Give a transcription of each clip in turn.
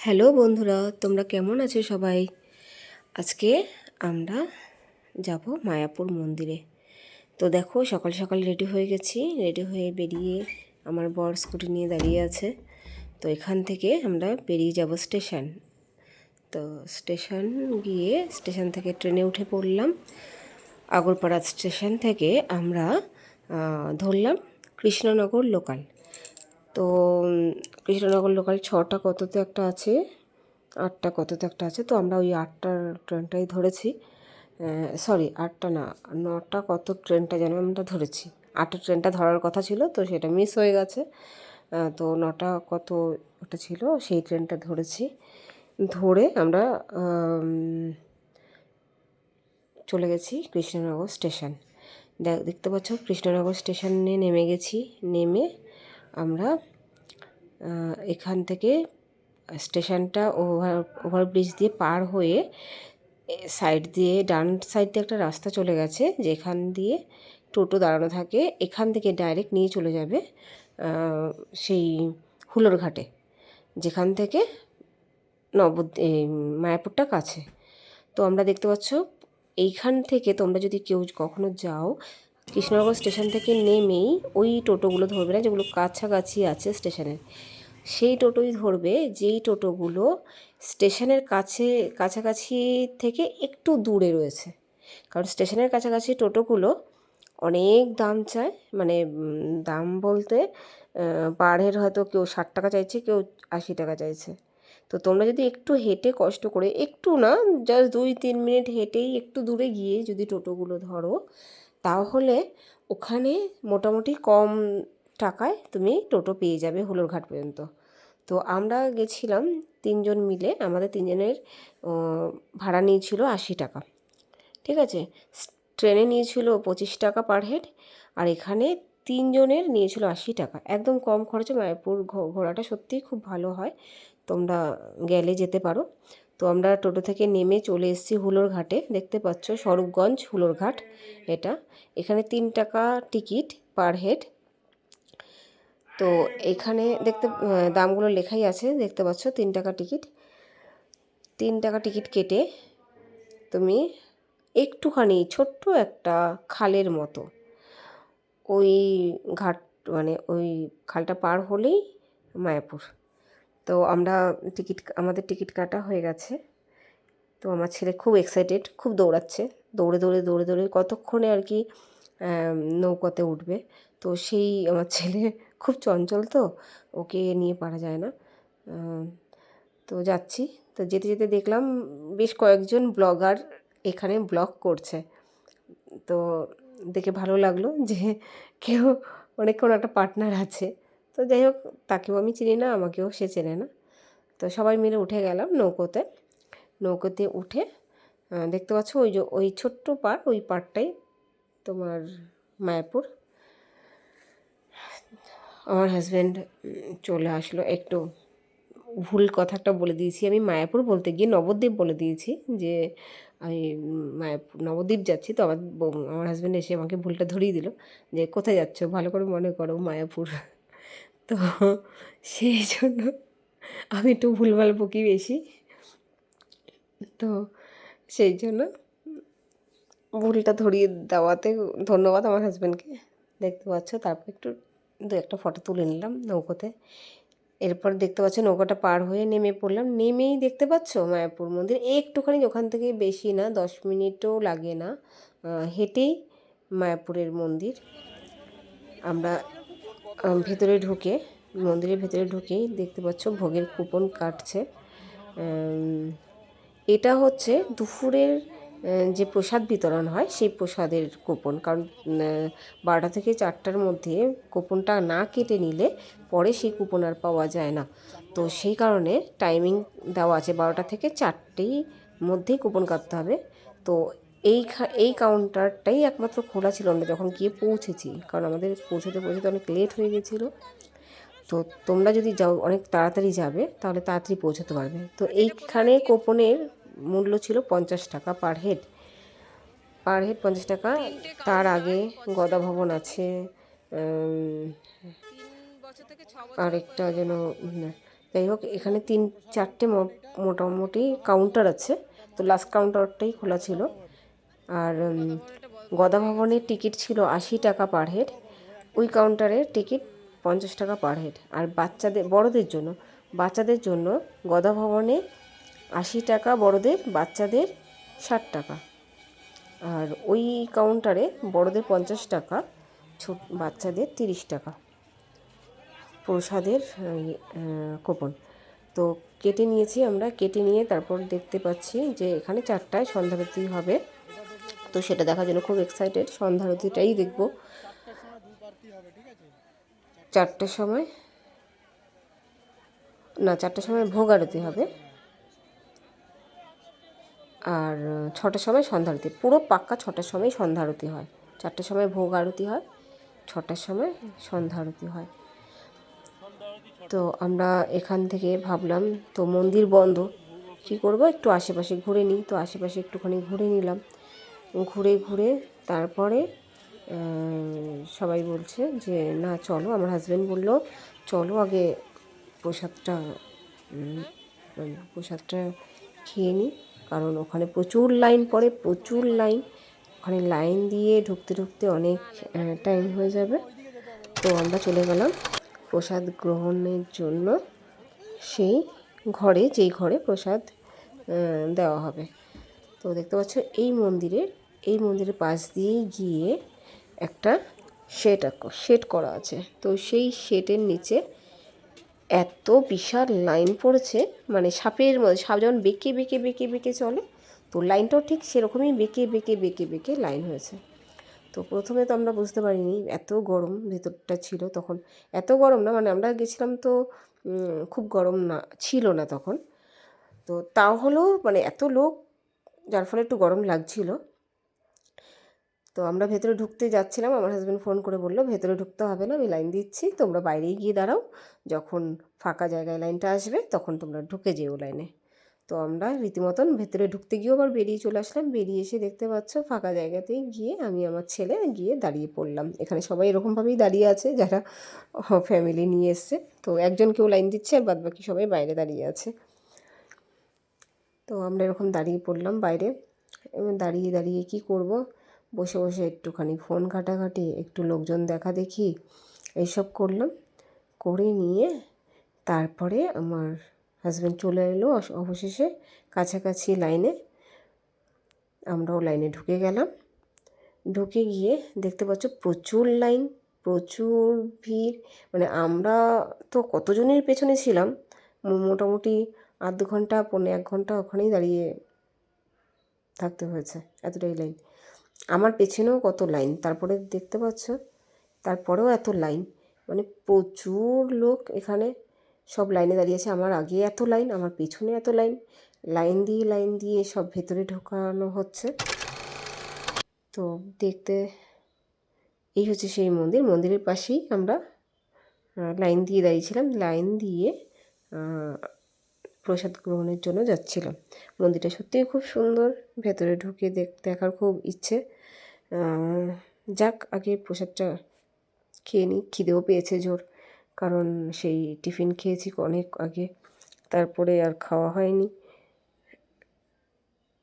Hello বন্ধুরা, তোমরা কেমন আছো সবাই? আজকে আমরা যাব মায়াপুর মন্দিরে। তো দেখো, সকাল সকাল রেডি হয়ে গেছি। রেডি হয়ে বেরিয়ে আমার বর স্কুটি নিয়ে দাঁড়িয়ে আছে। তো এখান থেকে আমরা বেরিয়ে যাব স্টেশন। তো স্টেশন থেকে ট্রেনে উঠে পড়লাম। আগরপাড়া স্টেশন থেকে আমরা ধরলাম কৃষ্ণনগর লোকাল। তো কৃষ্ণনগর লোকাল 6টা কততে একটা আছে, 8টা কততে একটা আছে। তো আমরা ওই 8টার ট্রেনটাই ধরেছি। সরি, 8টা না, 9টা কত ট্রেনটা যেন আমরা ধরেছি। 8টার ট্রেনটা ধরার কথা ছিল, তো সেটা মিস হয়ে গেছে। তো 9টা কত ওটা ছিল, সেই ট্রেনটা ধরেছি। ধরে আমরা চলে গেছি কৃষ্ণনগর স্টেশন। দেখতে পাচ্ছ, কৃষ্ণনগর স্টেশনে নেমে গেছি। নেমে আমরা এখান থেকে স্টেশনটা ওভারব্রিজ দিয়ে পার হয়ে সাইড দিয়ে, ডান সাইড দিয়ে একটা রাস্তা চলে গেছে, যেখান দিয়ে টোটো দাঁড়ানো থাকে। এখান থেকে ডাইরেক্ট নিয়ে চলে যাবে সেই হুলোর ঘাটে, যেখান থেকে মায়াপুরটা কাছে। তো আমরা দেখতে পাচ্ছ, এইখান থেকে তোমরা যদি কেউ কখনো যাও, কৃষ্ণনগর স্টেশন থেকে নেমেই ওই টোটোগুলো ধরবে না, যেগুলো কাছাকাছি আছে স্টেশনের। সেই টোটোই ধরবে, যেই টোটোগুলো স্টেশনের কাছাকাছি থেকে একটু দূরে রয়েছে। কারণ স্টেশনের কাছাকাছি টোটোগুলো অনেক দাম চায়, মানে দাম বলতে পার হয়তো কেউ 60 টাকা চাইছে, কেউ 80 টাকা চাইছে। তো তোমরা যদি একটু হেঁটে, কষ্ট করে, একটু না, জাস্ট 2-3 মিনিট হেঁটেই একটু দূরে গিয়ে যদি টোটোগুলো ধরো, তাহলে ওখানে মোটামুটি কম টাকায় তুমি টোটো পেয়ে যাবে হুলোর ঘাট পর্যন্ত। তো আমরা গেছিলাম 3জন মিলে। আমাদের 3জনের ভাড়া নিয়েছিল 80 টাকা। ঠিক আছে, ট্রেনে নিয়েছিল 25 টাকা পার হেড, আর এখানে 3জনের নিয়েছিল 80 টাকা। একদম কম খরচে মায়াপুর ঘোরাটা সত্যিই খুব ভালো হয়, তোমরা গেলে যেতে পারো। তো আমরা টোটো থেকে নেমে চলে এসেছি হুলোর ঘাটে। দেখতে পাচ্ছ, স্বরূপগঞ্জ হুলোর ঘাট এটা। এখানে 3 টাকা টিকিট পার হেড। তো এখানে দামগুলো লেখাই আছে, দেখতে পাচ্ছ, 3 টাকা টিকিট। 3 টাকা টিকিট কেটে তুমি একটুখানি ছোট্ট একটা খালের মতো ওই ঘাট, মানে ওই খালটা পার হলেই মায়াপুর। তো আমাদের টিকিট কাটা হয়ে গেছে। তো আমার ছেলে খুব এক্সাইটেড, খুব দৌড়াচ্ছে, দৌড়ে দৌড়ে দৌড়ে দৌড়ে কতক্ষণে আর কি নৌকাতে উঠবে। তো সেই আমার ছেলে খুব চঞ্চল, তো ওকে নিয়ে পারা যায় না। তো যাচ্ছি। তো যেতে যেতে দেখলাম বেশ কয়েকজন ব্লগার এখানে ব্লগ করছে। তো দেখে ভালো লাগলো যে কেউ অনেকক্ষণ একটা পার্টনার আছে। তো যাই হোক, তাকেও আমি চিনি না, আমাকেও সে চেনে না। তো সবাই মিলে উঠে গেলাম নৌকোতে উঠে দেখতে পাচ্ছ, ওই ছোট্ট ওই পাড়টাই তোমার মায়াপুর। আমার হাজব্যান্ড চলে আসলো। একটু ভুল কথা একটা বলে দিয়েছি, আমি মায়াপুর বলতে গিয়ে নবদ্বীপ বলে দিয়েছি, যে আমি নবদ্বীপ যাচ্ছি। তো আমার হাজব্যান্ড এসে আমাকে ভুলটা ধরিয়ে দিল, যে কোথায় যাচ্ছ, ভালো করে মনে করো মায়াপুর। তো সেই জন্য আমি একটু ভুলভাল বকি বেশি, তো সেই জন্য ভুলটা ধরিয়ে দেওয়াতে ধন্যবাদ আমার হাজব্যান্ডকে। দেখতে পাচ্ছ, তারপর একটু 2-একটা ফটো তুলে নিলাম নৌকোতে। এরপর দেখতে পাচ্ছ, নৌকাটা পার হয়ে নেমে পড়লাম। নেমেই দেখতে পাচ্ছ মায়াপুর মন্দির একটুখানি, ওখান থেকে বেশি না, 10 মিনিটও লাগে না, হেঁটেই মায়াপুরের মন্দির। আমরা মন্দিরের ভেতরে ঢুকেই দেখতে পাচ্ছ ভোগের কুপন কাটছে। এটা হচ্ছে দুপুরের যে প্রসাদ বিতরণ হয়, সেই প্রসাদের কুপন। কারণ 12টা থেকে 4টার মধ্যে কুপনটা না কেটে নিলে পরে সেই কুপন আর পাওয়া যায় না। তো সেই কারণে টাইমিং দেওয়া আছে, 12টা থেকে 4টের মধ্যেই কুপন কাটতে হবে। তো এই কাউন্টারটাই একমাত্র খোলা ছিল আমরা যখন গিয়ে পৌঁছেছি, কারণ আমাদের পৌঁছতে অনেক লেট হয়ে গেছিলো। তো তোমরা যদি যাও, অনেক তাড়াতাড়ি যাবে, তাহলে তাড়াতাড়ি পৌঁছাতে পারবে। তো এইখানে কুপনের মূল্য ছিল 50 টাকা পার হেড। 50 টাকা। তার আগে গদা ভবন আছে, আরেকটা যেন যাই হোক, এখানে 3-4টে মোটামুটি কাউন্টার আছে, তো লাস্ট কাউন্টারটাই খোলা ছিল। আর গদা ভবনের টিকিট ছিল 80 টাকা পার হেড, ওই কাউন্টারের টিকিট 50 টাকা পার হেড। আর বাচ্চাদের জন্য গদা ভবনে 80 টাকা বড়দের, বাচ্চাদের 60 টাকা। আর ওই কাউন্টারে বড়দের 50 টাকা, বাচ্চাদের 30 টাকা প্রসাদের কুপন। তো কেটে নিয়েছি আমরা, কেটে নিয়ে তারপর দেখতে পাচ্ছি যে এখানে 4টায় সন্ধ্যারতি হবে। তো সেটা দেখার জন্য খুব এক্সাইটেড, সন্ধ্যারতিটাই দেখব। 4টার সময় না, 4টার সময় ভোগ আরতি হবে, আর 6টার সময় সন্ধ্যা আরতি। পুরো পাক্কা 6টার সময় সন্ধ্যা আরতি হয়। 4টার সময় ভোগ আরতি হয়, 6টার সময় সন্ধ্যা আরতি হয়। তো আমরা এখান থেকে ভাবলাম, তো মন্দির বন্ধ, কী করব, একটু আশেপাশে ঘুরে নিই। তো আশেপাশে একটুখানি ঘুরে নিলাম। ঘুরে তারপরে সবাই বলছে যে না চলো, আমার হাজব্যান্ড বলল চলো আগে প্রসাদটা খেয়ে নিই, কারণ ওখানে প্রচুর লাইন পড়ে, প্রচুর লাইন। ওখানে লাইন দিয়ে ঢুকতে অনেক টাইম হয়ে যাবে। তো আমরা চলে গেলাম প্রসাদ গ্রহণের জন্য সেই ঘরে, যেই ঘরে প্রসাদ দেওয়া হবে। তো দেখতে পাচ্ছ এই মন্দিরের পাশ দিয়ে গিয়ে একটা শেড করা আছে। তো সেই শেডের নিচে এত বিশাল লাইন পড়েছে, মানে সাপের মধ্যে, সাপ যেমন বেঁকে চলে, তো লাইনটাও ঠিক সেরকমই বেঁকে লাইন হয়েছে। তো প্রথমে তো আমরা বুঝতে পারিনি, এত গরম ভেতরটা ছিল তখন। এত গরম না, মানে আমরা গেছিলাম তো খুব গরম না ছিল না তখন। তো তাও হলো মানে এত লোক, যার ফলে একটু গরম লাগছিল। তো আমরা ভেতরে ঢুকতে যাচ্ছিলাম, আমার হাজব্যান্ড ফোন করে বললো ভেতরে ঢুকতে হবে না, আমি লাইন দিচ্ছি, তোমরা বাইরেই গিয়ে দাঁড়াও, যখন ফাঁকা জায়গায় লাইনটা আসবে তখন তোমরা ঢুকে যেও লাইনে। তো আমরা রীতিমতন ভেতরে ঢুকতে গিয়েও আবার বেরিয়ে চলে আসলাম। বেরিয়ে এসে দেখতে পাচ্ছ ফাঁকা জায়গাতেই গিয়ে আমি আমার ছেলে গিয়ে দাঁড়িয়ে পড়লাম। এখানে সবাই এরকমভাবেই দাঁড়িয়ে আছে যারা ফ্যামিলি নিয়ে এসছে। তো একজন কেউ লাইন দিচ্ছে আর বাদবাকি সবাই বাইরে দাঁড়িয়ে আছে। তো আমরা এরকম দাঁড়িয়ে পড়লাম বাইরে, এবং দাঁড়িয়ে কী করব, বসে একটুখানি ফোন ঘাটাঘাটি, একটু লোকজন দেখা দেখি, এইসব করলাম। করে নিয়ে তারপরে আমার হাজব্যান্ড চলে এলো অবশেষে কাছাকাছি লাইনে। আমরাও লাইনে ঢুকে গেলাম। ঢুকে গিয়ে দেখতে পাচ্ছ প্রচুর লাইন, প্রচুর ভিড়। মানে আমরা তো কতজনের পেছনে ছিলাম, মোটামুটি আধ ঘন্টা 1.5 ঘন্টা ওখানেই দাঁড়িয়ে থাকতে হয়েছে, এতটাই লাইন। আমার পেছনেও কত লাইন, তারপরে দেখতে পাচ্ছ, তারপরেও এত লাইন, মানে প্রচুর লোক এখানে সব লাইনে দাঁড়িয়েছে। আমার আগে এত লাইন, আমার পেছনে এত লাইন, লাইন দিয়ে সব ভেতরে ঢোকানো হচ্ছে। তো দেখতে এই হচ্ছে সেই মন্দিরের পাশেই আমরা লাইন দিয়ে দাঁড়িয়েছিলাম, লাইন দিয়ে প্রসাদ গ্রহণের জন্য যাচ্ছিলাম। মন্দিরটা সত্যিই খুব সুন্দর, ভেতরে ঢুকে দেখার খুব ইচ্ছে। যাক, আগে প্রসাদটা খেয়ে নিই, খিদেও পেয়েছে জোর, কারণ সেই টিফিন খেয়েছি অনেক আগে, তারপরে আর খাওয়া হয়নি।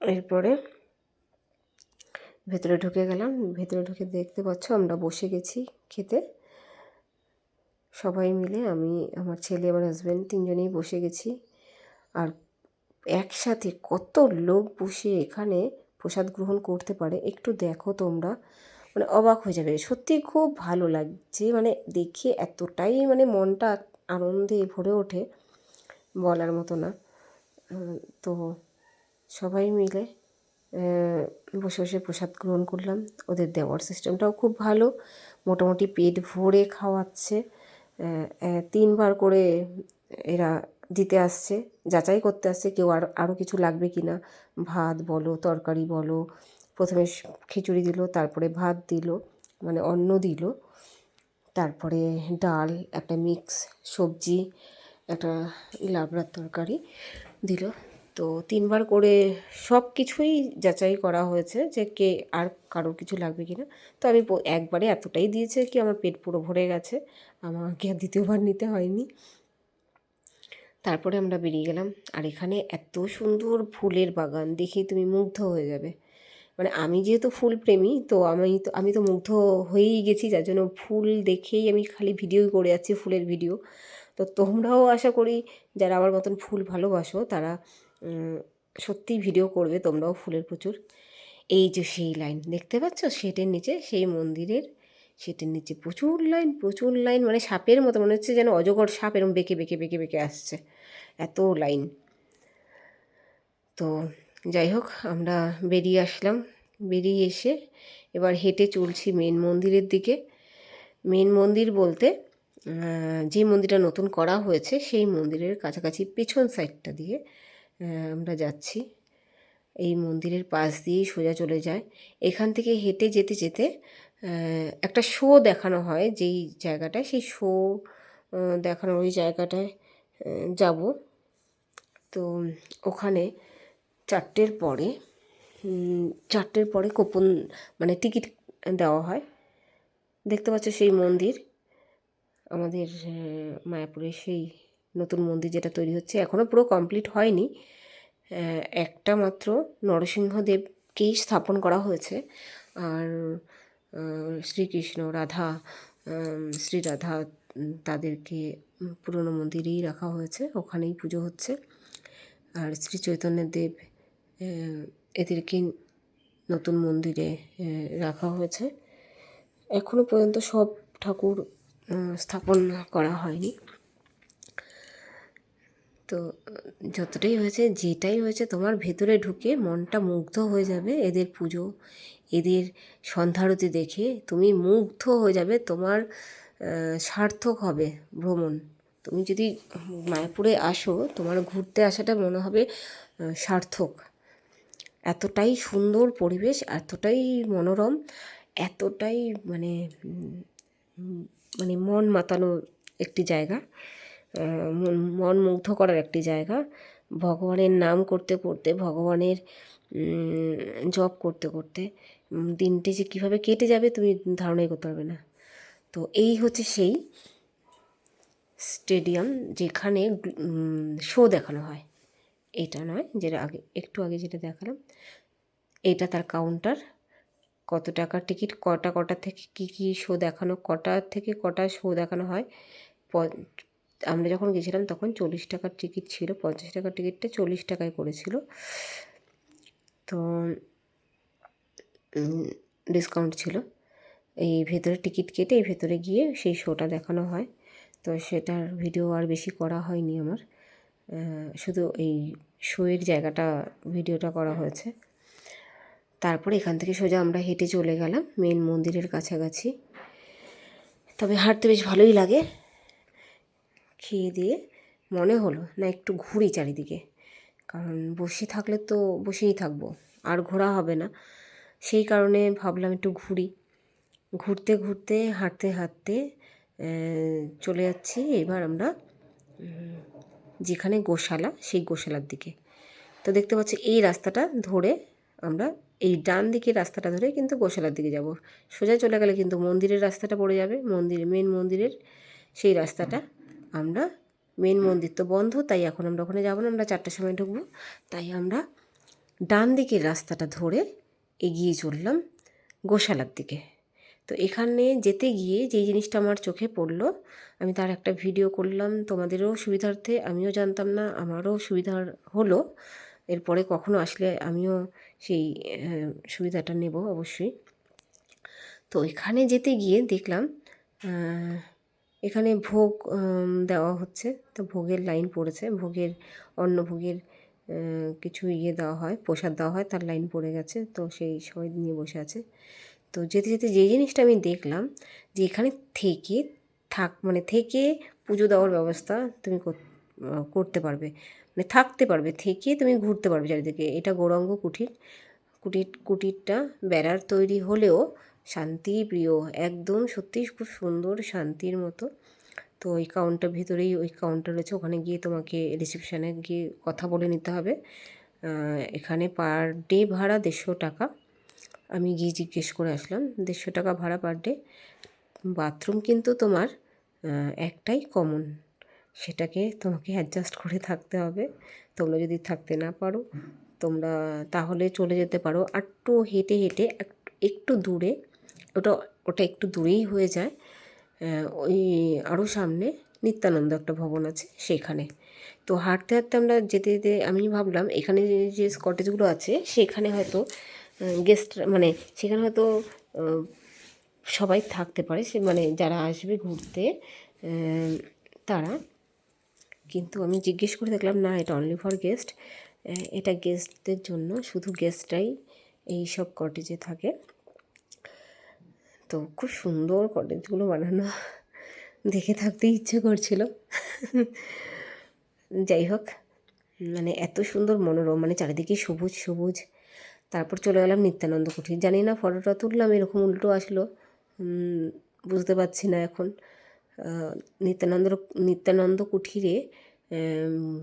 এরপরে ভেতরে ঢুকে গেলাম। ভেতরে ঢুকে দেখতে পাচ্ছ আমরা বসে গেছি খেতে, সবাই মিলে, আমি, আমার ছেলে, আমার হাজব্যান্ড, 3জনেই বসে গেছি। আর একসাথে কত লোক বসে এখানে প্রসাদ গ্রহণ করতে পারে একটু দেখো তোমরা, মানে অবাক হয়ে যাবে। সত্যি খুব ভালো লাগছে, মানে দেখে এতটাই মানে মনটা আনন্দে ভরে ওঠে, বলার মতো না। তো সবাই মিলে বসে প্রসাদ গ্রহণ করলাম। ওদের দেওয়ার সিস্টেমটাও খুব ভালো, মোটামুটি পেট ভরে খাওয়াচ্ছে। 3বার করে এরা দিতে আসছে, যাচাই করতে আসছে কেউ আরও কিছু লাগবে কি না, ভাত বলো, তরকারি বলো। প্রথমে খিচুড়ি দিল, তারপরে ভাত দিল, মানে অন্ন দিল, তারপরে ডাল, একটা মিক্স সবজি, একটা লাবড়ার তরকারি দিল। তো 3বার করে সব কিছুই যাচাই করা হয়েছে যে কে আর কারোর কিছু লাগবে কি না। তো আমি একবারে এতটাই দিয়েছে কি আমার পেট পুরো ভরে গেছে, আমাকে আর দ্বিতীয়বার নিতে হয়নি। তারপরে আমরা বেরিয়ে গেলাম। আর এখানে এত সুন্দর ফুলের বাগান দেখে তুমি মুগ্ধ হয়ে যাবে। মানে আমি যেহেতু ফুল প্রেমী, তো আমি তো মুগ্ধ হয়েই গেছি, যার জন্য ফুল দেখেই আমি খালি ভিডিওই করে যাচ্ছি, ফুলের ভিডিও। তো তোমরাও আশা করি যারা আমার মতন ফুল ভালোবাসো তারা সত্যিই ভিডিও করবে তোমরাও ফুলের প্রচুর। এই যে সেই লাইন দেখতে পাচ্ছ শেটের নিচে, সেই মন্দিরের শেটের নিচে প্রচুর লাইন, মানে সাপের মতো মনে হচ্ছে যেন অজগর সাপ এরকম বেঁকে আসছে, এত লাইন। তো যাই হোক, আমরা বেরিয়ে আসলাম। বেরিয়ে এসে এবার হেঁটে চলছি মেন মন্দিরের দিকে। মেন মন্দির বলতে যে মন্দিরটা নতুন করা হয়েছে সেই মন্দিরের কাছাকাছি পেছন সাইডটা দিয়ে আমরা যাচ্ছি। এই মন্দিরের পাশ দিয়েই সোজা চলে যায়। এখান থেকে হেঁটে যেতে যেতে একটা শো দেখানো হয় যেই জায়গাটায়, সেই শো দেখানোর ওই জায়গাটায় যাব। তো ওখানে 4টের পরে কুপন মানে টিকিট দেওয়া হয়। দেখতে পাচ্ছ সেই মন্দির, আমাদের মায়াপুরের সেই নতুন মন্দির যেটা তৈরি হচ্ছে, এখনও পুরো কমপ্লিট হয়নি। একটা মাত্র নরসিংহদেবকেই স্থাপন করা হয়েছে, আর শ্রীকৃষ্ণ রাধা শ্রীরাধা তাদেরকে পুরনো মন্দিরেই রাখা হয়েছে, ওখানেই পুজো হচ্ছে। আর শ্রী চৈতন্যদেব এদেরকে নতুন মন্দিরে রাখা হয়েছে। এখনও পর্যন্ত সব ঠাকুর স্থাপন করা হয়নি। তো যতটাই হয়েছে, যেটাই হয়েছে, তোমার ভেতরে ঢুকে মনটা মুগ্ধ হয়ে যাবে। এদের পুজো, এদের সন্ধ্যারতি দেখে তুমি মুগ্ধ হয়ে যাবে, তোমার সার্থক হবে ভ্রমণ। তুমি যদি মায়াপুরে আসো, তোমার ঘুরতে আসাটা মনে হবে সার্থক। এতটাই সুন্দর পরিবেশ, এতটাই মনোরম, এতটাই মানে মন মাতানো একটি জায়গা, মন মুগ্ধ করার একটি জায়গা। ভগবানের নাম করতে করতে, ভগবানের জপ করতে করতে দিনটি যে কীভাবে কেটে যাবে তুমি ধারণাই করতে পারবে না। তো এই হচ্ছে সেই স্টেডিয়াম যেখানে শো দেখানো হয়। এটা নয়, যেটা একটু আগে যেটা দেখালাম, এটা তার কাউন্টার। কত টাকার টিকিট, কটা থেকে কী শো দেখানো, কটা থেকে কটা শো দেখানো হয়। আমরা যখন গেছিলাম তখন 40 টাকার টিকিট ছিল, 50 টাকার টিকিটটা 40 টাকায় করেছিল। তো ডিসকাউন্ট ছিল। এই ভেতরে টিকিট কেটে এই ভেতরে গিয়ে সেই শোটা দেখানো হয়। তো সেটার ভিডিও আর বেশি করা হয়নি আমার, শুধু এই শোয়ের জায়গাটা ভিডিওটা করা হয়েছে। তারপরে এখান থেকে সোজা আমরা হেঁটে চলে গেলাম মেন মন্দিরের কাছাকাছি। তবে হাঁটতে বেশ ভালোই লাগে। খেয়ে দিয়ে মনে হলো না একটু ঘুরি চারিদিকে, কারণ বসে থাকলে তো বসেই থাকবো, আর ঘোরা হবে না। সেই কারণে ভাবলাম একটু ঘুরি। ঘুরতে ঘুরতে হাঁটতে হাঁটতে চলে যাচ্ছি এবার আমরা যেখানে গোশালা, সেই গোশালার দিকে। তো দেখতে পাচ্ছি এই রাস্তাটা ধরে আমরা, এই ডান দিকের রাস্তাটা ধরে কিন্তু গোশালার দিকে যাব। সোজা চলে গেলে কিন্তু মন্দিরের রাস্তাটা পড়ে যাবে, মেন মন্দিরের সেই রাস্তাটা। আমরা মেন মন্দির তো বন্ধ, তাই এখন আমরা ওখানে যাবো না, আমরা 4টার সময় ঢুকবো। তাই আমরা ডান দিকের রাস্তাটা ধরে এগিয়ে চললাম গোশালার দিকে। তো এখানে যেতে গিয়ে যেই জিনিসটা আমার চোখে পড়লো, আমি তার একটা ভিডিও করলাম তোমাদেরও সুবিধার্থে। আমিও জানতাম না, আমারও সুবিধার হলো। এরপরে কখনো আসলে আমিও সেই সুবিধাটা নেব অবশ্যই। তো এখানে যেতে গিয়ে দেখলাম এখানে ভোগ দেওয়া হচ্ছে। তো ভোগের লাইন পড়েছে, অন্নভোগের কিছু দেওয়া হয়, প্রসাদ দেওয়া হয়, তার লাইন পড়ে গেছে। তো সেই সবাই নিয়ে বসে আছে। তো যেতে যেতে যে জিনিসটা আমি দেখলাম, যে এখানে থেকে পুজো দেওয়ার ব্যবস্থা তুমি করতে পারবে, মানে থাকতে পারবে, থেকে তুমি ঘুরতে পারবে চারিদিকে। এটা গৌরাঙ্গ কুটিরটা বেড়ার তৈরি হলেও শান্তিপ্রিয়, একদম সত্যি খুব সুন্দর, শান্তির মতো। তো ওই ভেতরেই ওই কাউন্টার রয়েছে, ওখানে গিয়ে তোমাকে রিসেপশানে গিয়ে কথা বলে নিতে হবে। এখানে পার ডে ভাড়া 150 টাকা। আমি গিয়ে জিজ্ঞেস করে আসলাম, 150 টাকা ভাড়া পার ডে। বাথরুম কিন্তু তোমার একটাই কমন, সেটাকে তোমাকে অ্যাডজাস্ট করে থাকতে হবে। তোমরা যদি থাকতে না পারো তোমরা তাহলে চলে যেতে পারো একটু হেঁটে হেঁটে একটু দূরে, ওটা ওটা একটু দূরেই হয়ে যায়। ওই আরও সামনে নিত্যানন্দ একটা ভবন আছে সেখানে। তো হাঁটতে হাঁটতে আমরা যেতে যেতে আমি ভাবলাম এখানে যে কটেজগুলো আছে সেখানে হয়তো গেস্ট মানে সেখানে হয়তো সবাই থাকতে পারে, সে মানে যারা আসবে ঘুরতে তারা। কিন্তু আমি জিজ্ঞেস করে দেখলাম না, এটা অনলি ফর গেস্ট, এটা গেস্টদের জন্য, শুধু গেস্টরাই এই সব কটেজে থাকে। তো খুব সুন্দর কটেজগুলো বানানো, দেখে থাকতে ইচ্ছে করছিল। যাই হোক, মানে এত সুন্দর মনোরম, মানে চারিদিকে সবুজ সবুজ। তারপর চলে গেলাম নিত্যানন্দ কুঠির। জানি না ফটোটা তুললাম এরকম উল্টো আসলো, বুঝতে পারছি না এখন। নিত্যানন্দ কুঠিরে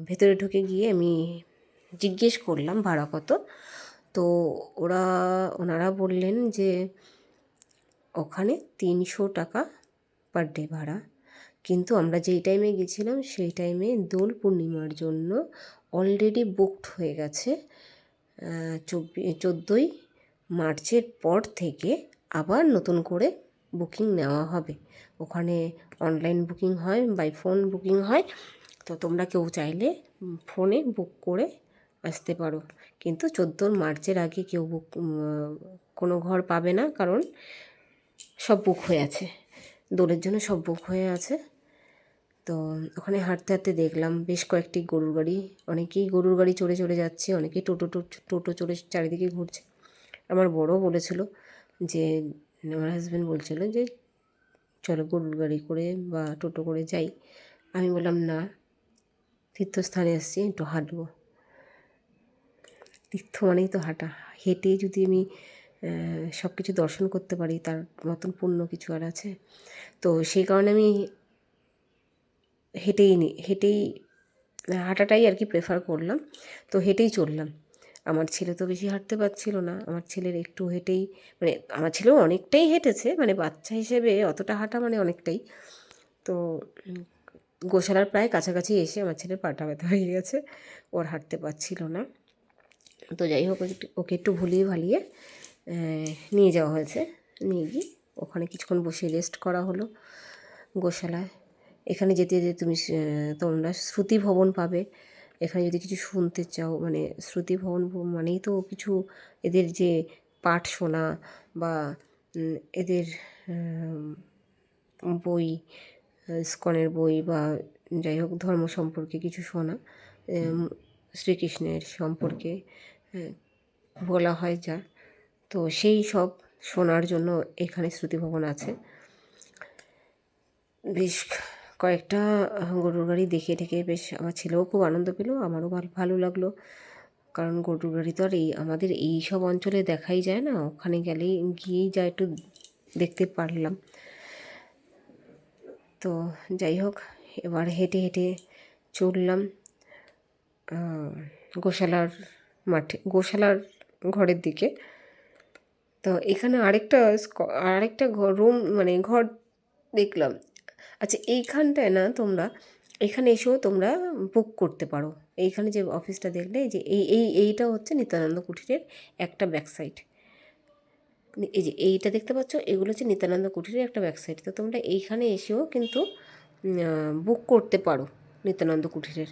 ভেতরে ঢুকে গিয়ে আমি জিজ্ঞেস করলাম ভাড়া কত। তো ওনারা বললেন যে ওখানে 300 টাকা পার ডে ভাড়া। কিন্তু আমরা যেই টাইমে গেছিলাম সেই টাইমে দোল পূর্ণিমার জন্য অলরেডি বুকড হয়ে গেছে। 14ই মার্চের পর থেকে আবার নতুন করে বুকিং নেওয়া হবে। ওখানে অনলাইন বুকিং হয়, বাই ফোন বুকিং হয়। তো তোমরা কেউ চাইলে ফোনে বুক করে আসতে পারো, কিন্তু 14 মার্চের আগে কেউ কোনো ঘর পাবে না, কারণ সব বুক হয়ে আছে, দোলের জন্য সব বুক হয়ে আছে। তো ওখানে হাঁটতে হাঁটতে দেখলাম বেশ কয়েকটি গরুর গাড়ি, অনেকেই গরুর গাড়ি চড়ে চড়ে যাচ্ছে, অনেকেই টোটো চড়ে চারিদিকে ঘুরছে। আমার বড়ও বলেছিল যে, আমার হাজব্যান্ড বলছিল যে চলো গরুর গাড়ি করে বা টোটো করে যাই। আমি বললাম না, তীর্থস্থানে এসেছি, একটু হাঁটবো। তীর্থ মানেই তো হাঁটা, হেঁটে যদি আমি সব কিছু দর্শন করতে পারি তার মতন পুণ্য কিছু আর আছে। তো সেই কারণে আমি হেঁটেই হাঁটাটাই আর কি প্রেফার করলাম। তো হেঁটেই চললাম। আমার ছেলে তো বেশি হাঁটতে পারছিল না, আমার ছেলের একটু হেঁটেই, মানে আমার ছেলেও অনেকটাই হেঁটেছে, মানে বাচ্চা হিসেবে অতটা হাঁটা মানে অনেকটাই। তো গোশালার প্রায় কাছাকাছি এসে আমার ছেলের পাটা ব্যথা হয়ে গেছে, ওর হাঁটতে পারছিল না। তো যাই হোক, ওকে একটু ভুলিয়ে ভালিয়ে নিয়ে যাওয়া হয়েছে। নিয়ে গিয়ে ওখানে কিছুক্ষণ বসে রেস্ট করা হলো গোশালায়। এখানে যেতে যেতে তোমরা শ্রুতি ভবন পাবে। এখানে যদি কিছু শুনতে চাও, মানে শ্রুতি ভবন মানেই তো কিছু এদের যে পাঠ শোনা বা এদের বই, ইস্কনের বই বা যাই হোক ধর্ম সম্পর্কে কিছু শোনা, শ্রীকৃষ্ণের সম্পর্কে বলা হয় যা, তো সেই সব শোনার জন্য এখানে শ্রুতিভবন আছে। বেশ কয়েকটা গরুর গাড়ি দেখে ঠেকে বেশ আমার ছেলেও খুব আনন্দ পেল, আমারও ভালো লাগলো। কারণ গরুর গাড়ি তো আর আমাদের এই সব অঞ্চলে দেখাই যায় না, ওখানে গিয়েই যা একটু দেখতে পারলাম। তো যাই হোক, এবার হেঁটে হেঁটে চললাম গোশালার ঘরের দিকে। তো এখানে আরেকটা রুম মানে ঘর দেখলাম। আচ্ছা, এইখানটায় না তোমরা এখানে এসেও তোমরা বুক করতে পারো। এইখানে যে অফিসটা দেখলে, যে এইটা হচ্ছে নিত্যানন্দ কুঠিরের একটা ব্যাক সাইড। এই যে এইটা দেখতে পাচ্ছ, এগুলো হচ্ছে নিত্যানন্দ কুঠিরের একটা ব্যাক সাইড। তো তোমরা এইখানে এসেও কিন্তু বুক করতে পারো নিত্যানন্দ কুঠিরের।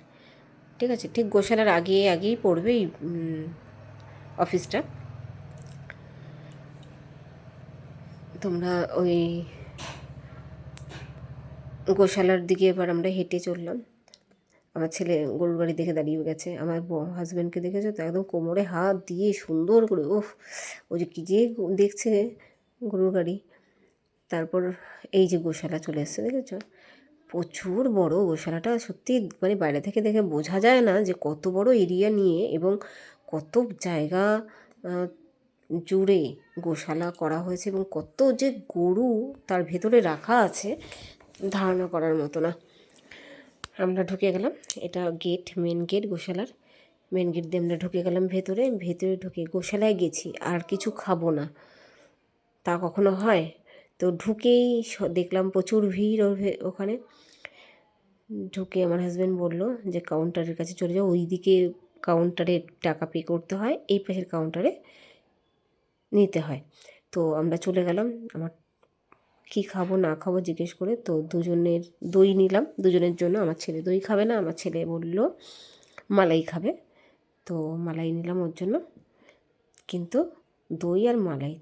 ঠিক আছে, ঠিক গোশালার আগেই পড়বে এই অফিসটা। তোমরা ওই গোশালার দিকে এবার আমরা হেঁটে চললাম। আমার ছেলে গরুর গাড়ি দেখে দাঁড়িয়ে গেছে, আমার হাজব্যান্ডকে দেখেছে তো একদম কোমরে হাত দিয়ে সুন্দর করে ও যে কী যে দেখছে গরুর গাড়ি। তারপর এই যে গোশালা চলে এসছে, দেখেছ, প্রচুর বড় গোশালাটা। সত্যি মানে বাইরে থেকে দেখে বোঝা যায় না যে কত বড় এরিয়া নিয়ে এবং কত জায়গা জুড়ে গোশালা করা হয়েছে এবং কত যে গরু তার ভেতরে রাখা আছে ধারণা করার মতো না। আমরা ঢুকে গেলাম, এটা মেন গেট গোশালার। মেন গেট দিয়ে আমরা ঢুকে গেলাম ভেতরে ঢুকে গোশালায় গেছি, আর কিছু খাবো না, তা কখনো হয়? তো ঢুকেই দেখলাম প্রচুর ভিড় ওখানে। ঢুকে আমার হাজব্যান্ড বলল যে কাউন্টারের কাছে চলে যাও, ওই দিকে কাউন্টারে টাকা পে করতে হয়, এই পাশের কাউন্টারে নিতে হয়। তো আমরা চলে গেলাম আমার কী খাবো না খাবো জিজ্ঞেস করে। তো দুজনের দই নিলাম দুজনের জন্য। আমার ছেলে দই খাবে না, আমার ছেলে বলল মালাই খাবে, তো মালাই নিলাম ওর জন্য। কিন্তু দই আর মালাই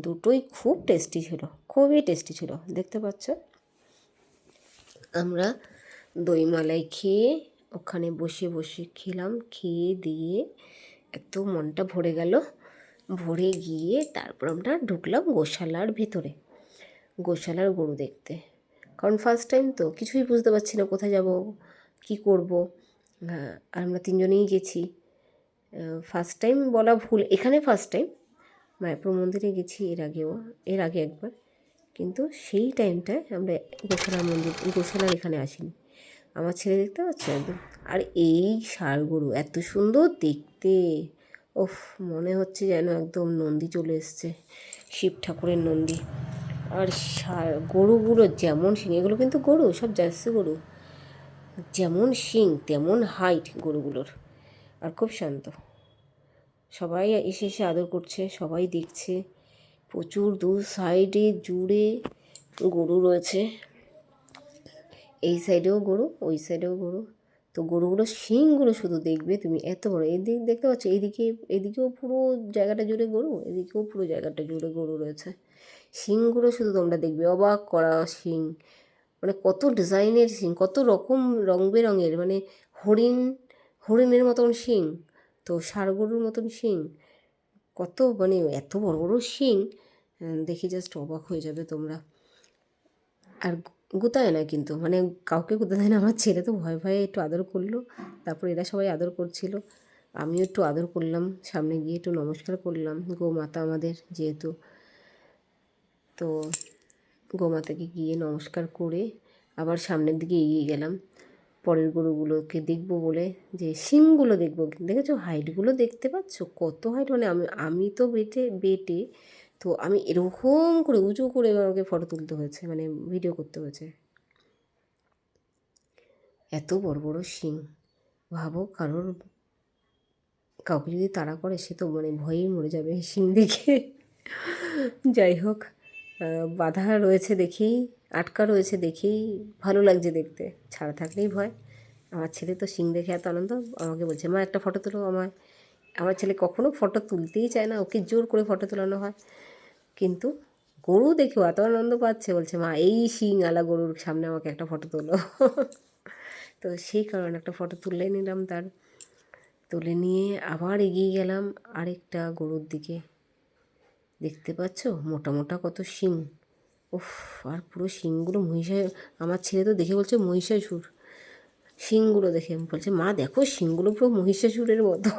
দুটোই খুব টেস্টি ছিল, খুবই টেস্টি ছিল। দেখতে পাচ্ছ আমরা দই মালাই খেয়ে ওখানে বসে বসে খেলাম, খেয়ে দিয়ে এত মনটা ভরে গেল। ভরে গিয়ে তারপর আমরা ঢুকলাম গোশালার ভেতরে, গোশালার গরু দেখতে। কারণ ফার্স্ট টাইম তো কিছুই বুঝতে পারছি না, কোথায় যাব কি করব। আর আমরা তিনজনেই গেছি। ফার্স্ট টাইম বলা ভুল, এখানে ফার্স্ট টাইম। মায়াপুর মন্দিরে গেছি এর আগে একবার, কিন্তু সেই টাইমটায় আমরা গোশালার এখানে আসিনি। আমার ছেলে দেখতে পাচ্ছ একদম। আর এই ষাঁড় গরু এত সুন্দর দেখতে, ওফ, মনে হচ্ছে যেন একদম নন্দী চলে এসছে, শিব ঠাকুরের নন্দী। আর গরুগুলো যেমন শিং, এগুলো কিন্তু গরু সব জার্সি গরু, যেমন শিং তেমন হাইট গরুগুলোর। আর খুব শান্ত, সবাই এসে এসে আদর করছে, সবাই দেখছে। প্রচুর দু সাইডে জুড়ে গরু রয়েছে, এই সাইডেও গরু ওই সাইডেও গরু। তো গরুগুলো শিংগুলো শুধু দেখবে তুমি, এত বড়। এদিক দেখতে পাচ্ছ, এদিকেও পুরো জায়গাটা জুড়ে গরু, এদিকেও পুরো জায়গাটা জুড়ে গরু রয়েছে। শিংগুলো শুধু তোমরা দেখবে, অবাক করা শিং, মানে কত ডিজাইনের শিং, কত রকম রং বেরঙের, মানে হরিণের মতন শিং, তো ষাঁড় গরুর মতন শিং, কত মানে এত বড় বড় শিং, দেখে জাস্ট অবাক হয়ে যাবে তোমরা। আর গুতায় না কিন্তু, মানে কাউকে গুঁতা দেয় না। আমার ছেলে তো ভয়ে ভয়ে একটু আদর করলো, তারপর এরা সবাই আদর করছিল, আমিও একটু আদর করলাম, সামনে গিয়ে একটু নমস্কার করলাম, গোমাতা আমাদের যেহেতু। তো গোমাতাকে গিয়ে নমস্কার করে আবার সামনের দিকে এগিয়ে গেলাম পরের গরুগুলোকে দেখবো বলে, যে শিংগুলো দেখবো। দেখেছো হাইটগুলো দেখতে পাচ্ছ কত হাইট, মানে আমি তো বেটে তো আমি এরকম করে উঁচু করে আমাকে ফটো তুলতে হয়েছে, মানে ভিডিও করতে হয়েছে, এত বড় বড় শিং। ভাবো কাউকে যদি তাড়া করে, সে তো মানে ভয়েই মরে যাবে শিং দেখে। যাই হোক, বাধা রয়েছে দেখেই, আটকা রয়েছে দেখেই ভালো লাগছে দেখতে, ছাড়া থাকলেই ভয়। আমার ছেলে তো শিং দেখে এত আনন্দ, আমাকে বলছে মা একটা ফটো তোলো আমায়। আমার ছেলে কখনো ফটো তুলতেই চায় না, ওকে জোর করে ফটো তোলানো হয়, কিন্তু গরু দেখেও এত আনন্দ পাচ্ছে, বলছে মা এই শিং আলা গরুর সামনে আমাকে একটা ফটো তোলো। তো সেই কারণে একটা ফটো তুলে নিলাম তার। তুলে নিয়ে আবার এগিয়ে গেলাম আরেকটা গরুর দিকে। দেখতে পাচ্ছ মোটা মোটা কত শিং, উফ, আর পুরো শিংগুলো আমার ছেলে তো দেখে বলছে মহিষাসুর। শিংগুলো দেখে বলছে মা দেখো শিংগুলো পুরো মহিষাসুরের মতো।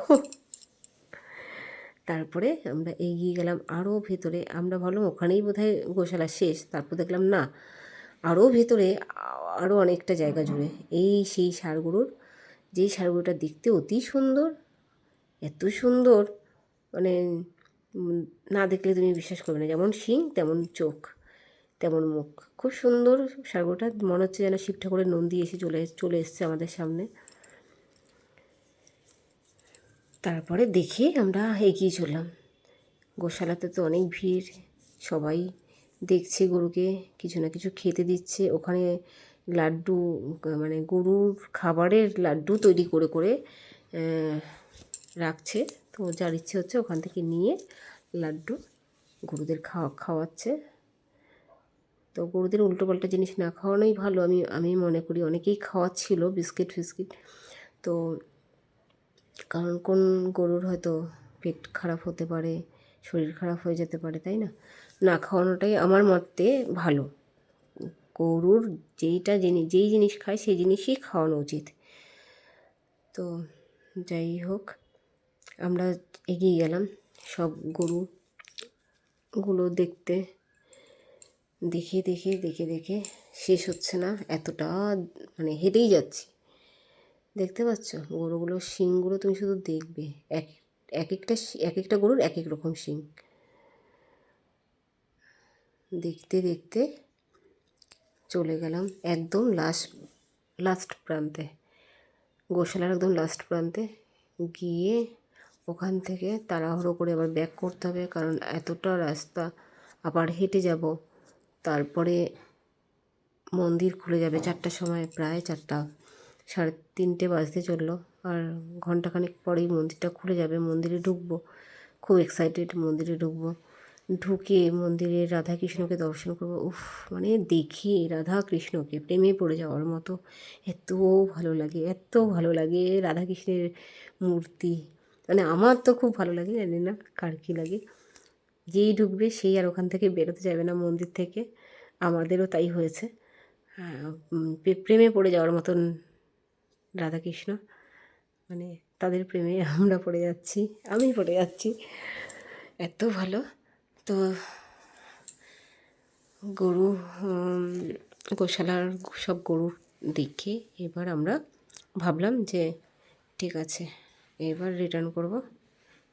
তারপরে আমরা এগিয়ে গেলাম আরও ভেতরে, আমরা ভাবলাম ওখানেই বোধহয় গোশালা শেষ, তারপর দেখলাম না, আরও ভেতরে, আরও অনেকটা জায়গা জুড়ে সেই ষাঁড় গরুর, যেই ষাঁড় গরুটা দেখতে অতি সুন্দর, এত সুন্দর, মানে না দেখলে তুমি বিশ্বাস করবে না, যেমন শিং তেমন চোখ তেমন মুখ, খুব সুন্দর ষাঁড় গরুটা। মনে হচ্ছে যেন শিব ঠাকুরের নন্দী এসে চলে এসছে আমাদের সামনে। তারপরে দেখে আমরা এগিয়ে চললাম। গোশালাতে তো অনেক ভিড়, সবাই দেখছে গরুকে, কিছু না কিছু খেতে দিচ্ছে। ওখানে লাড্ডু, মানে গরুর খাবারের লাড্ডু তৈরি করে করে রাখছে, তো যার ইচ্ছে হচ্ছে ওখান থেকে নিয়ে লাড্ডু গরুদের খাওয়াচ্ছে। তো গরুদের উল্টোপাল্টা জিনিস না খাওয়ানোই ভালো, আমি মনে করি। অনেকেই খাওয়াচ্ছিল বিস্কিট ফিস্কিট, তো কারণ কোন গরুর হয়তো পেট খারাপ হতে পারে, শরীর খারাপ হয়ে যেতে পারে, তাই না? না খাওয়ানোটাই আমার মতে ভালো। গরুর যেই জিনিস খায় সেই জিনিসই খাওয়ানো উচিত। তো যাই হোক, আমরা এগিয়ে গেলাম সব গরুগুলো দেখতে, দেখে দেখে দেখে দেখে শেষ হচ্ছে না, এতটা মানে হেঁটেই যাচ্ছি। দেখতে পাচ্ছ গরুগুলোর শিংগুলো তুমি শুধু দেখবে, এক একটা গরুর এক এক রকম শিং। দেখতে দেখতে চলে গেলাম একদম লাস্ট প্রান্তে, গোশালার একদম লাস্ট প্রান্তে গিয়ে ওখান থেকে তাড়াহুড়ো করে আবার ব্যাক করতে হবে, কারণ এতটা রাস্তা আবার হেঁটে যাব। তারপরে মন্দির খুলে যাবে 4টার সময়, প্রায় 4টা, 3:30 বাজতে চললো। আর ঘন্টাখানেক পরেই মন্দিরটা খুলে যাবে, মন্দিরে ঢুকবো। খুব এক্সাইটেড, মন্দিরে ঢুকবো। ঢুকে মন্দিরে রাধাকৃষ্ণকে দর্শন করবো। উফ, মানে দেখে রাধাকৃষ্ণকে প্রেমে পড়ে যাওয়ার মতো, এত ভালো লাগে, এত ভালো লাগে রাধাকৃষ্ণের মূর্তি। মানে আমার তো খুব ভালো লাগে, জানি না কার কী লাগে। যেই ঢুকবে সেই আর ওখান থেকে বেরোতে যাবে না মন্দির থেকে। আমাদেরও তাই হয়েছে। প্রেমে পড়ে যাওয়ার মতন রাধাকৃষ্ণ, মানে তাদের প্রেমে আমরা পড়ে যাচ্ছি, আমি পড়ে যাচ্ছি, এত ভালো। তো গরু, গোশালার সব গরু দেখে এবার আমরা ভাবলাম যে ঠিক আছে এবার রিটার্ন করব।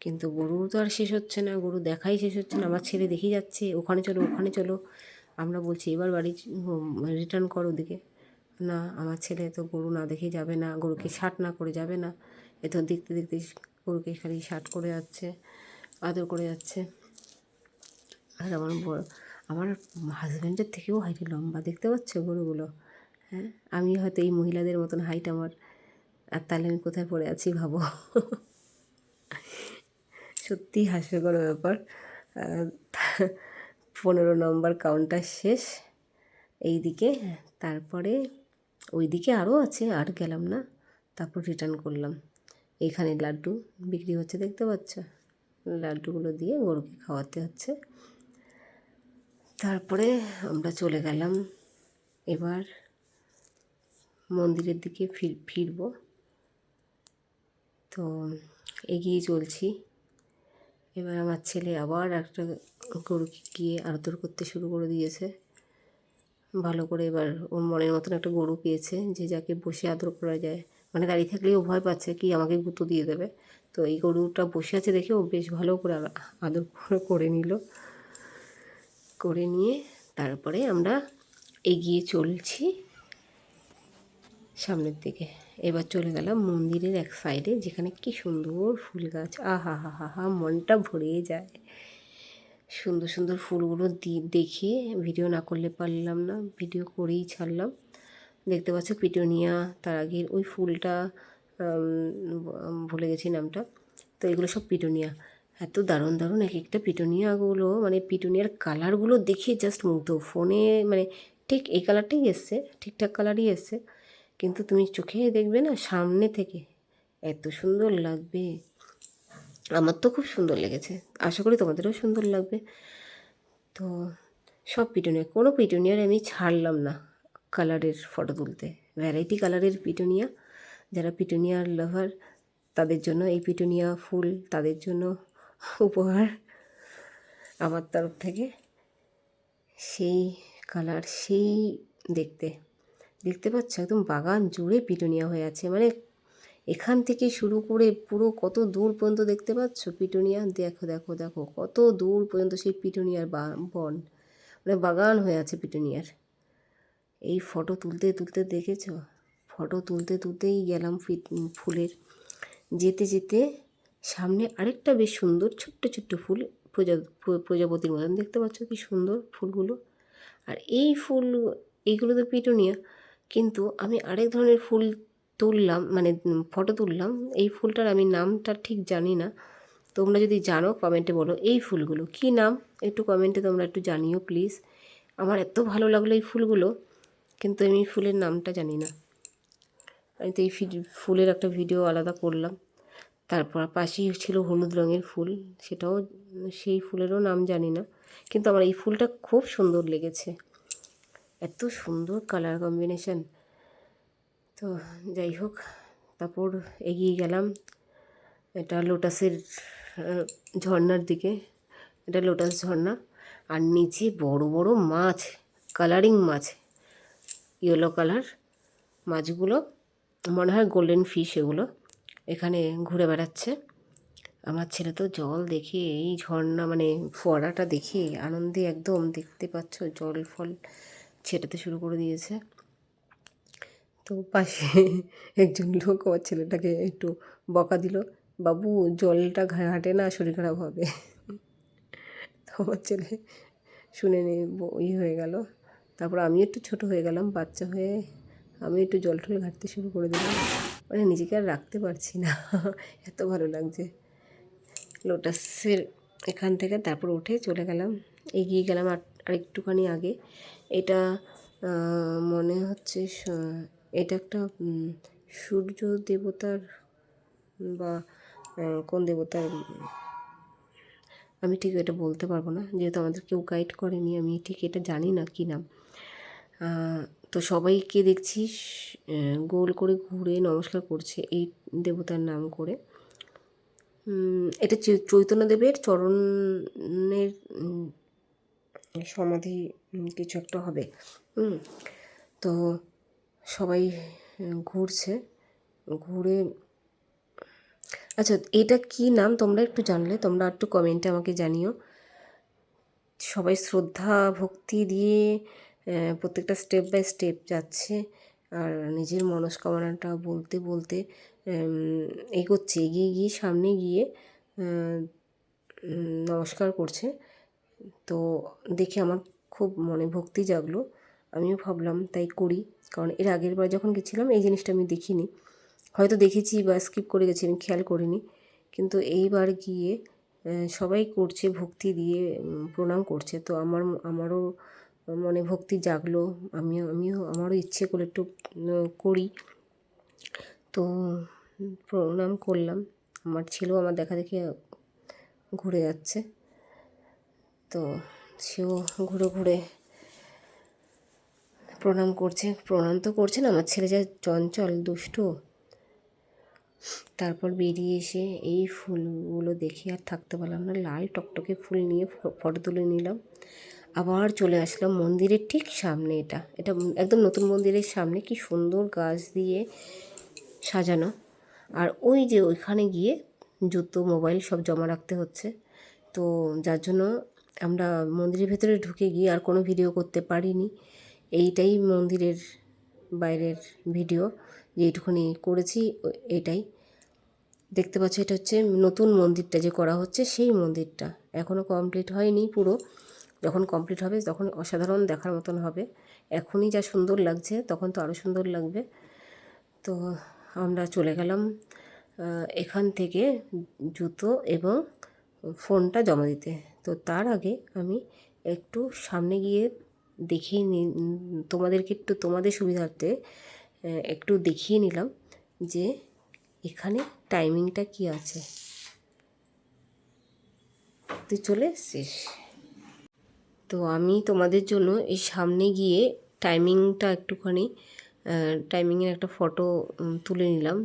কিন্তু গরু তো আর শেষ হচ্ছে না, গরু দেখাই শেষ হচ্ছে না। আমার ছেলে দেখে যাচ্ছে ওখানে চলো, ওখানে চলো। আমরা বলছি এবার বাড়ি রিটার্ন করো ওদিকে। না, আমার ছেলে তো গরু না দেখে যাবে না, গরুকে শার্ট না করে যাবে না। এ তো দেখতে দেখতে গরুকে খালি শার্ট করে যাচ্ছে, আদর করে যাচ্ছে। আর আমার হাজব্যান্ডের থেকেও হাইটে লম্বা, দেখতে পাচ্ছ গরুগুলো? হ্যাঁ, আমি হয়তো এই মহিলাদের মতন হাইট আমার, আর তাহলে আমি কোথায় পড়ে আছি ভাবো। সত্যি হাস্যকর ব্যাপার। 15 নম্বর কাউন্টার শেষ এই দিকে। তারপরে ওই দিকে আরও আছে, আর গেলাম না। তারপর রিটার্ন করলাম। এখানে লাড্ডু বিক্রি হচ্ছে, দেখতে পাচ্ছ? লাড্ডুগুলো দিয়ে গরুকে খাওয়াতে হচ্ছে। তারপরে আমরা চলে গেলাম এবার মন্দিরের দিকে ফিরব। তো এগিয়ে চলছি। এবার আমার ছেলে আবার একটা গরুকে গিয়ে আদর করতে শুরু করে দিয়েছে ভালো করে। এবার ওর মনের মতন একটা গরু পেয়েছে যে যাকে বসে আদর করা যায়, মানে দাঁড়িয়ে থাকলেও ভয় পাচ্ছে কি আমাকে গুঁতো দিয়ে দেবে। তো এই গরুটা বসে আছে দেখে ও বেশ ভালো করে আদর করে নিল। করে নিয়ে তারপরে আমরা এগিয়ে চলছি সামনের দিকে। এবার চলে গেলাম মন্দিরের এক সাইডে, যেখানে কি সুন্দর ফুল গাছ, আহা হা হা হা, মনটা ভরে যায়। সুন্দর সুন্দর ফুলগুলো দেখে ভিডিও না করলে পারলাম না, ভিডিও করেই ছাড়লাম। দেখতে পাচ্ছ পিটুনিয়া, তার আগের ওই ফুলটা ভুলে গেছি নামটা। তো এগুলো সব পিটুনিয়া, এত দারুণ দারুণ এক একটা পিটুনিয়াগুলো, মানে পিটুনিয়ার কালারগুলো দেখে জাস্ট মুগ্ধ। ফোনে মানে ঠিক এই কালারটাই এসছে, ঠিকঠাক কালারই এসছে, কিন্তু তুমি চোখে দেখবে না সামনে থেকে এত সুন্দর লাগবে। আমার তো খুব সুন্দর লেগেছে, আশা করি তোমাদেরও সুন্দর লাগবে। তো সব পিটুনিয়া, কোনো পিটুনিয়ার আমি ছাড়লাম না কালারের ফটো তুলতে। ভ্যারাইটি কালারের পিটুনিয়া, যারা পিটুনিয়ার লাভার তাদের জন্য এই পিটুনিয়া ফুল তাদের জন্য উপহার আমার তরফ থেকে। সেই কালার, সেই দেখতে, দেখতে পাচ্ছ একদম বাগান জুড়ে পিটুনিয়া হয়ে আছে। মানে এখান থেকে শুরু করে পুরো কত দূর পর্যন্ত দেখতে পাচ্ছ পিটুনিয়া। দেখো দেখো দেখো কত দূর পর্যন্ত সেই পিটুনিয়ার বন, মানে বাগান হয়ে আছে পিটুনিয়ার। এই ফটো তুলতে তুলতে দেখেছ, ফটো তুলতে তুলতেই গেলাম ফুলের। যেতে যেতে সামনে আরেকটা বেশ সুন্দর ছোট্ট ছোট্ট ফুল, প্রজাপতির মতন, দেখতে পাচ্ছ কি সুন্দর ফুলগুলো। আর এই ফুল, এইগুলো তো পিটুনিয়া, কিন্তু আমি আরেক ধরনের ফুল তুললাম, মানে ফটো তুললাম। এই ফুলটার আমি নামটা ঠিক জানি না, তোমরা যদি জানো কমেন্টে বলো এই ফুলগুলো কী নাম, একটু কমেন্টে তোমরা একটু জানিও প্লিজ। আমার এত ভালো লাগলো এই ফুলগুলো, কিন্তু আমি ফুলের নামটা জানি না। আমি তো এই ফুলের একটা ভিডিও আলাদা করলাম। তারপর পাশেই ছিল হলুদ রঙের ফুল, সেটাও, সেই ফুলেরও নাম জানি না, কিন্তু আমার এই ফুলটা খুব সুন্দর লেগেছে, এত সুন্দর কালার কম্বিনেশন। তো যাই হোক, তারপর এগিয়ে গেলাম। এটা লোটাসের ঝর্নার দিকে, এটা লোটাস ঝর্ণা। আর নিচে বড় বড় মাছ, কালারিং মাছ, ইয়েলো কালার মাছগুলো, মনে হয় গোল্ডেন ফিশ, এগুলো এখানে ঘুরে বেড়াচ্ছে। আমার ছেলে তো জল দেখে, এই ঝর্ণা মানে ফোয়ারাটা দেখে আনন্দে একদম, দেখতে পাচ্ছ জল ফল ছেটাতে শুরু করে দিয়েছে। তো পাশে একজন লোক আমার ছেলেটাকে একটু বকা দিল, বাবু জলটা ঘাটে না, শরীর খারাপ হবে। তো আমার ছেলে শুনে নিয়ে হয়ে গেল। তারপর আমি একটু ছোট হয়ে গেলাম, বাচ্চা হয়ে আমি একটু জল টল ঘাটতে শুরু করে দিলাম। মানে নিজেকে আর রাখতে পারছি না, এত ভালো লাগছে। লোটাসের এখান থেকে তারপর উঠে চলে গেলাম, এগিয়ে গেলাম আর একটুখানি আগে। এটা মনে হচ্ছে এটা একটা সূর্য দেবতার বা কোন দেবতার আমি ঠিক এটা বলতে পারবো না, যেহেতু আমাদের কেউ গাইড করেনি, আমি ঠিক এটা জানি না কী নাম। তো সবাইকে দেখছি গোল করে ঘুরে নমস্কার করছে এই দেবতার নাম করে। এটা চৈতন্যদেবের চরণের সমাধি কিছু একটা হবে। তো সবাই ঘুরছে, ঘুরে আচ্ছা এটা কি নাম তোমরা একটু জানলে তোমরা একটু কমেন্টে আমাকে জানিও। সবাই শ্রদ্ধা ভক্তি দিয়ে প্রত্যেকটা স্টেপ বাই স্টেপ যাচ্ছে, আর নিজের মনস্কামনাটা বলতে বলতে এগোচ্ছে, এগিয়ে গিয়ে সামনে গিয়ে নমস্কার করছে। তো দেখে আমার খুব মনে ভক্তি জাগলো, আমিও ভাবলাম তাই করি। কারণ এর আগের বার যখন গেছিলাম এই জিনিসটা আমি দেখিনি, হয়তো দেখেছি বা স্কিপ করে গেছি, আমি খেয়াল করিনি। কিন্তু এইবার গিয়ে সবাই করছে, ভক্তি দিয়ে প্রণাম করছে। তো আমারও মনে ভক্তি জাগলো, আমারও ইচ্ছে করে একটু করি। তো প্রণাম করলাম, আমার ছেলেও আমার দেখা দেখি ঘুরে যাচ্ছে। তো সেও ঘুরে ঘুরে প্রণাম করছে, প্রণাম তো করছে না, আমার ছেলে যা চঞ্চল দুষ্টু। তারপর বেরিয়ে এসে এই ফুলগুলো দেখে আর থাকতে পারলাম না, লাল টকটকে ফুল নিয়ে ফটো তুলে নিলাম। আবার চলে আসলাম মন্দিরের ঠিক সামনে, এটা একদম নতুন মন্দিরের সামনে, কি সুন্দর গাছ দিয়ে সাজানো। আর ওই যে ওইখানে গিয়ে জুতো মোবাইল সব জমা রাখতে হচ্ছে। তো যার জন্য আমরা মন্দিরের ভেতরে ঢুকে গিয়ে আর কোনো ভিডিও করতে পারিনি। এইটাই মন্দিরের বাইরের ভিডিও, যেইটুকুনি করেছি এটাই দেখতে পাচ্ছ। এটা হচ্ছে নতুন মন্দিরটা যে করা হচ্ছে, সেই মন্দিরটা এখনও কমপ্লিট হয়নি পুরো। যখন কমপ্লিট হবে তখন অসাধারণ দেখার মতন হবে। এখনই যা সুন্দর লাগছে, তখন তো আরও সুন্দর লাগবে। তো আমরা চলে গেলাম এখান থেকে জুতো এবং ফোনটা জমা দিতে। তো তার আগে আমি একটু সামনে গিয়ে দেখিয়ে তোমাদেরকে একটু তোমাদের সুবিধার্থে একটু দেখিয়ে নিলাম যে এখানে টাইমিংটা কি আছে। তো চলে এসছিস, তো আমি তোমাদের জন্য এই সামনে গিয়ে টাইমিংটা একটুখানি টাইমিংয়ের একটা ফটো তুলে নিলাম,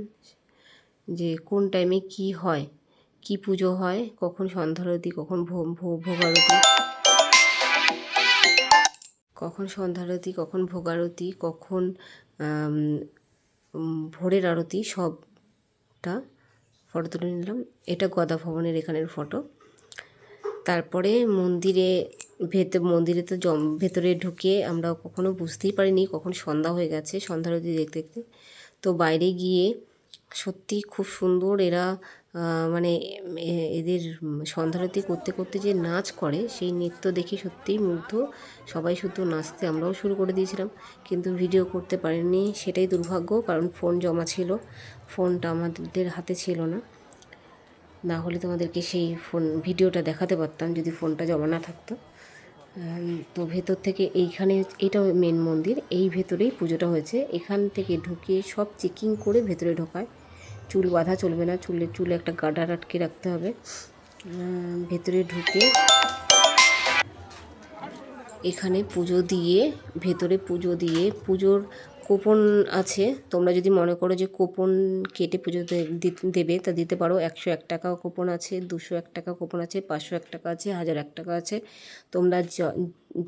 যে কোন টাইমে কি হয়, কি পুজো হয়, কখন সন্ধ্যারতি, কখন ভোগারতি, কখন ভোগারতি, কখন ভোরের আরতি, সবটা ফটো তুলে নিলাম। এটা গদা ভবনের এখানের ফটো। তারপরে মন্দিরে তো ভেতরে ঢুকে আমরা কখনো বুঝতেই পারিনি কখন সন্ধ্যা হয়ে গেছে, সন্ধ্যারতি দেখতে দেখতে। তো বাইরে গিয়ে সত্যি খুব সুন্দর এরা মানে এদের সন্ধ্যারতি করতে করতে যে নাচ করে, সেই নৃত্য দেখে সত্যিই মুগ্ধ। সবাই শুধু নাচতে, আমরাও শুরু করে দিয়েছিলাম, কিন্তু ভিডিও করতে পারিনি, সেটাই দুর্ভাগ্য। কারণ ফোন জমা ছিল, ফোনটা আমাদের হাতে ছিল না, না হলে তোমাদেরকে সেই ভিডিওটা দেখাতে পারতাম যদি ফোনটা জমা না থাকতো। তো ভেতর থেকে এইখানে, এটাও মেন মন্দির, এই ভেতরেই পুজোটা হয়েছে। এখান থেকে ঢুকে সব চেকিং করে ভেতরে ঢোকায়, চুল বাঁধা চলবে না, চুলে একটা গার্ডার আটকে রাখতে হবে। ভেতরে ঢুকে এখানে পুজো দিয়ে, ভেতরে পুজো দিয়ে, পুজোর কুপন আছে। তোমরা যদি মনে করো যে কুপন কেটে পুজো দেবে, তা দিতে পারো। 101 টাকা কুপন আছে, 201 টাকা কুপন আছে, 501 টাকা আছে, 1001 টাকা আছে। তোমরা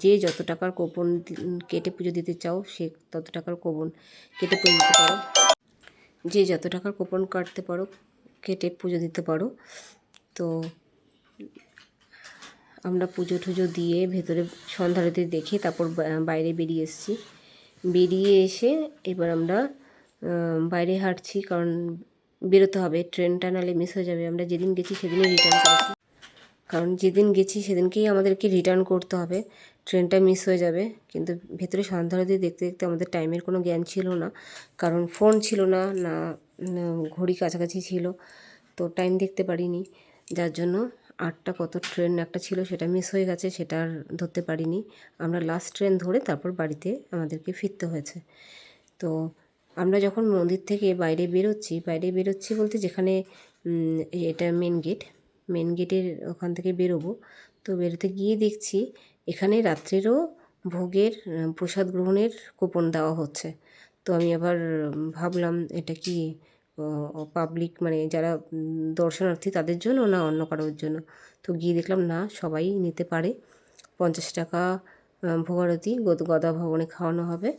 যে যত টাকার কুপন কেটে পুজো দিতে চাও, সে তত টাকার কুপন কেটে পুজো দিতে পারো। যে যত টাকার কুপন কাটতে পারো, কেটে পুজো দিতে পারো। তো আমরা পুজো টুজো দিয়ে ভেতরে সন্ধ্যারতি দেখে তারপর বাইরে বেরিয়ে এসেছি। বেরিয়ে এসে এবার আমরা বাইরে হাঁটছি, কারণ বেরোতে হবে, ট্রেনটা নাহলে মিস হয়ে যাবে। আমরা যেদিন গেছি সেদিনই রিটার্ন করেছি, কারণ যেদিন গেছি সেদিনকেই আমাদেরকে রিটার্ন করতে হবে, ট্রেনটা মিস হয়ে যাবে। কিন্তু ভেতরে সন্ধ্যারতি দেখতে দেখতে আমাদের টাইমের কোনো জ্ঞান ছিল না, কারণ ফোন ছিল না, না ঘড়ি কাছাকাছি ছিল, তো টাইম দেখতে পারিনি। যার জন্য 8টা কত ট্রেন একটা ছিল, সেটা মিস হয়ে গেছে, সেটা আর ধরতে পারিনি। আমরা লাস্ট ট্রেন ধরে তারপর বাড়িতে আমাদেরকে ফিরতে হয়েছে। তো আমরা যখন মন্দির থেকে বাইরে বেরোচ্ছি বলতে যেখানে এটা মেন গেটের ওখান থেকে বেরোবো, তো বেরোতে গিয়ে দেখছি এখানে রাত্রেরও ভোগের প্রসাদ গ্রহণের কুপন দেওয়া হচ্ছে। তো আমি আবার ভাবলাম এটা কি পাবলিক, মানে যারা দর্শনার্থী তাদের জন্য না অন্য কারোর জন্য। তো গিয়ে দেখলাম না, সবাই নিতে পারে। 50 টাকা ভোগারতি গদা ভবনে খাওয়ানো হবে,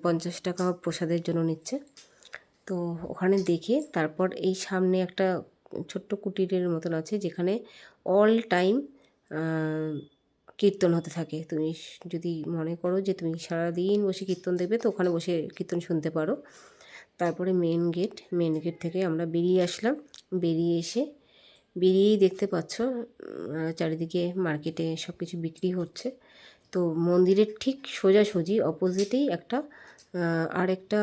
50 টাকা প্রসাদের জন্য নিচ্ছে। তো ওখানে দেখে তারপর এই সামনে একটা ছোট্ট কুটিরের মতন আছে, যেখানে অল টাইম কীর্তন হতে থাকে। তুমি যদি মনে করো যে তুমি সারাদিন বসে কীর্তন দেখবে, তো ওখানে বসে কীর্তন শুনতে পারো। তারপরে মেন গেট থেকে আমরা বেরিয়ে আসলাম। বেরিয়েই দেখতে পাচ্ছ চারিদিকে মার্কেটে সব কিছু বিক্রি হচ্ছে। তো মন্দিরের ঠিক সোজাসুজি অপোজিটেই একটা আরেকটা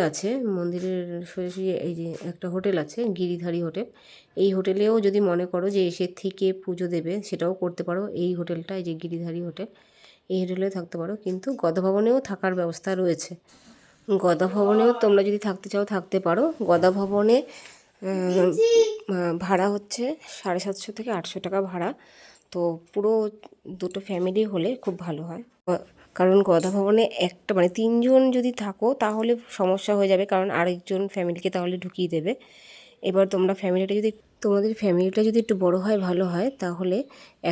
আছে, মন্দিরের সোজাসুজি এই যে একটা হোটেল আছে, গিরিধারী হোটেল। এই হোটেলেও যদি মনে করো যে এসে থেকে পুজো দেবে, সেটাও করতে পারো। এই হোটেলটা, এই যে গিরিধারী হোটেল, এই হোটেলেও থাকতে পারো। কিন্তু গদা ভবনেও থাকার ব্যবস্থা রয়েছে। গদা ভবনেও তোমরা যদি থাকতে চাও থাকতে পারো। গদা ভবনে ভাড়া হচ্ছে 750 থেকে 800 টাকা ভাড়া। তো পুরো দুটো ফ্যামিলি হলে খুব ভালো হয়, কারণ গদা ভবনে একটা মানে 3 জন যদি থাকো তাহলে সমস্যা হয়ে যাবে, কারণ আরেকজন ফ্যামিলিকে তাহলে ঢুকিয়ে দেবে। এবার তোমাদের ফ্যামিলিটা যদি একটু বড় হয়, ভালো হয়, তাহলে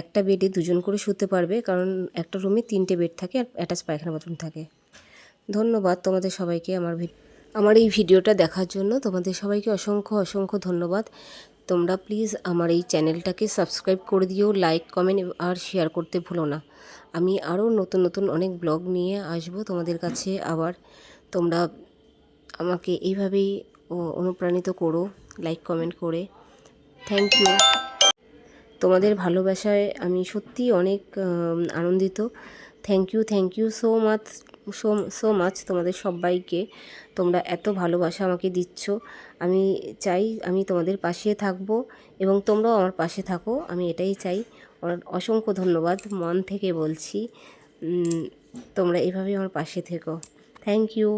একটা বেডে 2 জন করে শুতে পারবে, কারণ একটা রুমে 3টে বেড থাকে আর অ্যাটাচ পায়খানা বাথরুম থাকে। ধন্যবাদ তোমাদের সবাইকে আমার এই ভিডিওটা দেখার জন্য। তোমাদের সবাইকে অসংখ্য ধন্যবাদ। তোমরা প্লিজ আমার এই চ্যানেলটাকে সাবস্ক্রাইব করে দিও, লাইক কমেন্ট আর শেয়ার করতে ভুলো না। আমি আরও নতুন অনেক ব্লগ নিয়ে আসবো তোমাদের কাছে আবার। তোমরা আমাকে এইভাবেই অনুপ্রাণিত করো, লাইক কমেন্ট করে। Thank you. তোমাদের ভালোবাসায় আমি সত্যিই অনেক আনন্দিত। থ্যাংক ইউ সো মাচ তোমাদের সবাইকে। তোমরা এত ভালোবাসা আমাকে দিচ্ছ। আমি চাই আমি তোমাদের পাশে থাকবো এবং তোমরাও আমার পাশে থাকো, আমি এটাই চাই। অসংখ্য ধন্যবাদ, মন থেকে বলছি। তোমরা এভাবেই আমার পাশে থেকো। Thank you.